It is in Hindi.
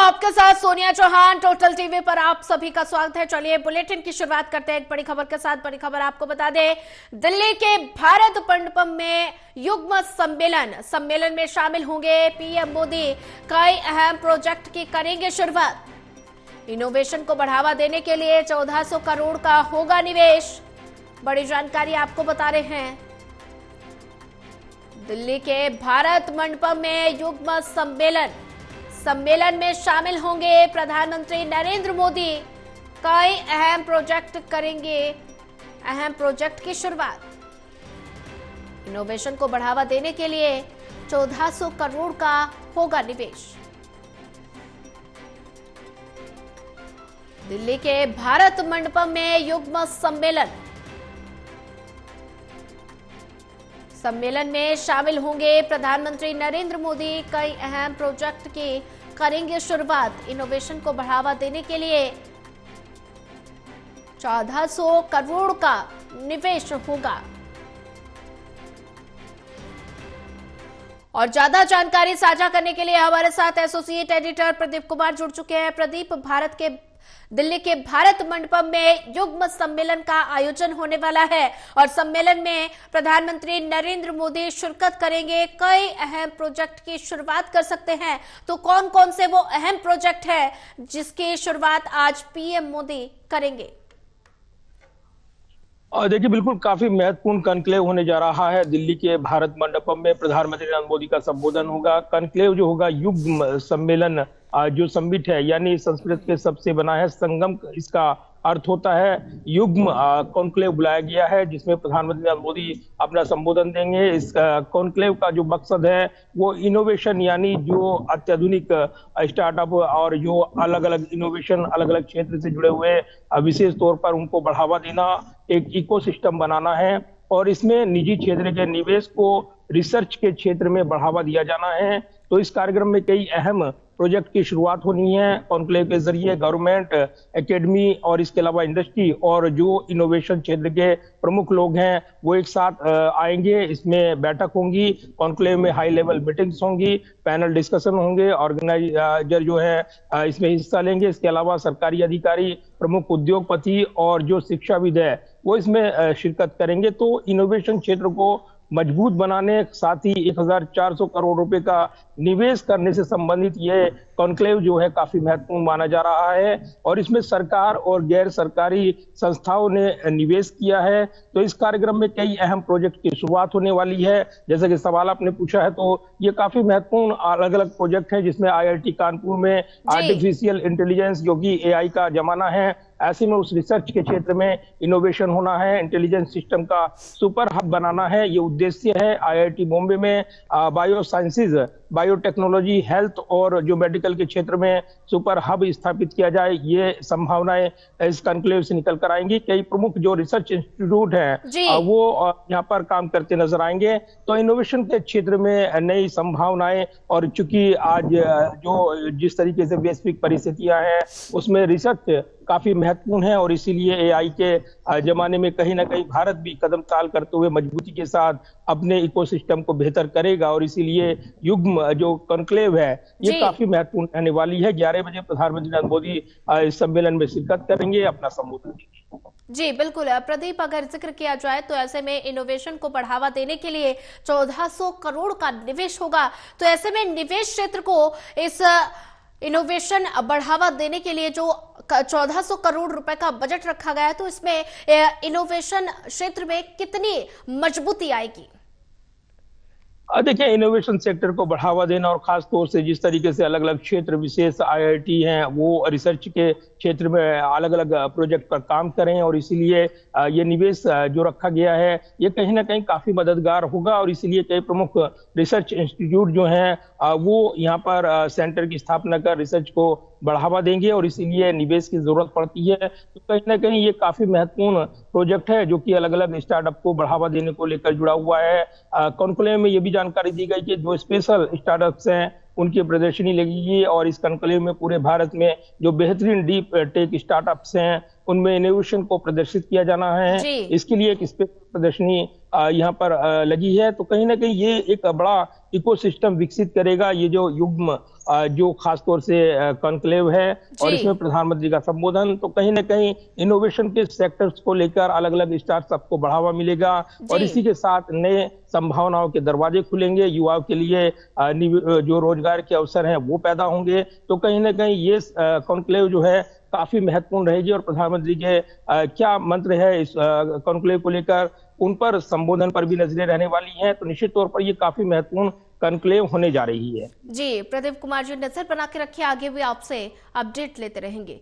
आपके साथ सोनिया चौहान। टोटल टीवी पर आप सभी का स्वागत है। चलिए बुलेटिन की शुरुआत करते हैं एक बड़ी खबर के साथ। बड़ी खबर आपको बता दें, दिल्ली के भारत मंडपम में युग्म सम्मेलन में शामिल होंगे पीएम मोदी। कई अहम प्रोजेक्ट की करेंगे शुरुआत। इनोवेशन को बढ़ावा देने के लिए 1400 करोड़ का होगा निवेश। बड़ी जानकारी आपको बता रहे हैं। दिल्ली के भारत मंडपम में युग्म सम्मेलन में शामिल होंगे प्रधानमंत्री नरेंद्र मोदी। कई अहम प्रोजेक्ट करेंगे अहम प्रोजेक्ट की शुरुआत। इनोवेशन को बढ़ावा देने के लिए 1400 करोड़ का होगा निवेश। दिल्ली के भारत मंडपम में युग्म सम्मेलन में शामिल होंगे प्रधानमंत्री नरेंद्र मोदी। कई अहम प्रोजेक्ट की करेंगे शुरुआत। इनोवेशन को बढ़ावा देने के लिए 1400 करोड़ का निवेश होगा। और ज्यादा जानकारी साझा करने के लिए हमारे साथ एसोसिएट एडिटर प्रदीप कुमार जुड़ चुके हैं। प्रदीप, दिल्ली के भारत मंडपम में युग्म सम्मेलन का आयोजन होने वाला है और सम्मेलन में प्रधानमंत्री नरेंद्र मोदी शिरकत करेंगे। कई अहम प्रोजेक्ट की शुरुआत कर सकते हैं, तो कौन कौन से वो अहम प्रोजेक्ट है जिसकी शुरुआत आज पीएम मोदी करेंगे? और देखिए, बिल्कुल काफी महत्वपूर्ण कॉन्क्लेव होने जा रहा है। दिल्ली के भारत मंडपम में प्रधानमंत्री नरेंद्र मोदी का संबोधन होगा। कॉन्क्लेव जो होगा युग्म सम्मेलन, जो समिट है, यानी संस्कृत के सबसे बना है संगम, इसका अर्थ होता है युग्म। कॉन्क्लेव बुलाया गया है जिसमें प्रधानमंत्री नरेंद्र मोदी अपना संबोधन देंगे। इस कॉन्क्लेव का जो मकसद है वो इनोवेशन, यानी जो अत्याधुनिक स्टार्टअप और जो अलग अलग इनोवेशन अलग अलग क्षेत्र से जुड़े हुए विशेष तौर पर उनको बढ़ावा देना, एक इकोसिस्टम बनाना है। और इसमें निजी क्षेत्र के निवेश को रिसर्च के क्षेत्र में बढ़ावा दिया जाना है। तो इस कार्यक्रम में कई अहम प्रोजेक्ट की शुरुआत होनी है। कॉन्क्लेव के जरिए गवर्नमेंट, एकेडमी और इसके अलावा इंडस्ट्री और जो इनोवेशन क्षेत्र के प्रमुख लोग हैं वो एक साथ आएंगे। इसमें बैठक होंगी, कॉन्क्लेव में हाई लेवल मीटिंग्स होंगी, पैनल डिस्कशन होंगे, ऑर्गेनाइजर जो है इसमें हिस्सा लेंगे। इसके अलावा सरकारी अधिकारी, प्रमुख उद्योगपति और जो शिक्षाविद है वो इसमें शिरकत करेंगे। तो इनोवेशन क्षेत्र को मजबूत बनाने, साथ ही 1400 करोड़ रुपए का निवेश करने से संबंधित ये कॉन्क्लेव जो है काफी महत्वपूर्ण माना जा रहा है। और इसमें सरकार और गैर सरकारी संस्थाओं ने निवेश किया है। तो इस कार्यक्रम में कई अहम प्रोजेक्ट की शुरुआत होने वाली है। जैसे कि सवाल आपने पूछा है, तो ये काफी महत्वपूर्ण अलग अलग प्रोजेक्ट है जिसमें IIT कानपुर में आर्टिफिशियल इंटेलिजेंस, जो कि AI का जमाना है, ऐसे में उस रिसर्च के क्षेत्र में इनोवेशन होना है। इंटेलिजेंस सिस्टम का सुपर हब बनाना है, ये उद्देश्य है। IIT बॉम्बे में बायो साइंसेज, बायोटेक्नोलॉजी, हेल्थ और जो मेडिकल के क्षेत्र में सुपर हब स्थापित किया जाए, ये संभावनाएं इस कॉन्क्लेव से निकल कर आएंगी। कई प्रमुख जो रिसर्च इंस्टीट्यूट हैं वो यहाँ पर काम करते नजर आएंगे। तो इनोवेशन के क्षेत्र में नई संभावनाएं, और चूंकि आज जो जिस तरीके से वैश्विक परिस्थितियां हैं उसमें रिसर्च काफी महत्वपूर्ण है, और इसीलिए AI के जमाने में कहीं ना कहीं भारत भी कदम ताल करते हुए मजबूती के साथ अपने इकोसिस्टम को बेहतर करेगा। और इसीलिए युग्म जो कॉन्क्लेव है ये काफी महत्वपूर्ण रहने वाली है। 11 बजे प्रधानमंत्री नरेंद्र मोदी इस सम्मेलन में शिरकत करेंगे, अपना संबोधन। जी बिल्कुल प्रदीप, अगर जिक्र किया जाए तो ऐसे में इनोवेशन को बढ़ावा देने के लिए 1400 करोड़ का निवेश होगा। तो ऐसे में निवेश क्षेत्र को इस इनोवेशन बढ़ावा देने के लिए जो 1400 करोड़ रुपए का बजट रखा गया है, तो इसमें इनोवेशन क्षेत्र में कितनी मजबूती आएगी? देखिए, इनोवेशन सेक्टर को बढ़ावा देना और खास तौर से जिस तरीके से अलग अलग क्षेत्र विशेष IIT हैं वो रिसर्च के क्षेत्र में अलग अलग प्रोजेक्ट पर काम करें, और इसीलिए ये निवेश जो रखा गया है ये कहीं ना कहीं काफी मददगार होगा। और इसीलिए कई प्रमुख रिसर्च इंस्टीट्यूट जो हैं वो यहाँ पर सेंटर की स्थापना कर रिसर्च को बढ़ावा देंगे, और इसीलिए निवेश की जरूरत पड़ती है। तो कहीं ना कहीं ये काफी महत्वपूर्ण प्रोजेक्ट है जो कि अलग अलग स्टार्टअप को बढ़ावा देने को लेकर जुड़ा हुआ है। कॉन्क्लेव में ये भी जानकारी दी गई कि जो स्पेशल स्टार्टअप्स हैं उनकी प्रदर्शनी लगेगी, और इस कॉन्क्लेव में पूरे भारत में जो बेहतरीन डीप टेक स्टार्टअप्स हैं उनमें इनोवेशन को प्रदर्शित किया जाना है। जी। इसके लिए एक स्पेशल प्रदर्शनी यहाँ पर लगी है। तो कहीं ना कहीं ये एक बड़ा इकोसिस्टम विकसित करेगा। ये जो युग्म जो खासतौर से कॉन्क्लेव है और जी। इसमें प्रधानमंत्री का संबोधन, तो कहीं ना कहीं इनोवेशन के सेक्टर्स को लेकर अलग अलग स्टार्टअप को बढ़ावा मिलेगा और जी। इसी के साथ नए संभावनाओं के दरवाजे खुलेंगे। युवाओं के लिए जो रोजगार के अवसर हैं वो पैदा होंगे। तो कहीं ना कहीं ये कॉन्क्लेव जो है काफी महत्वपूर्ण रहेगी और प्रधानमंत्री के क्या मंत्र है इस कॉन्क्लेव को लेकर, उन पर संबोधन पर भी नजरें रहने वाली हैं। तो निश्चित तौर पर ये काफी महत्वपूर्ण कॉन्क्लेव होने जा रही है। जी, प्रदीप कुमार जी नजर बना के रखिए, आगे भी आपसे अपडेट लेते रहेंगे।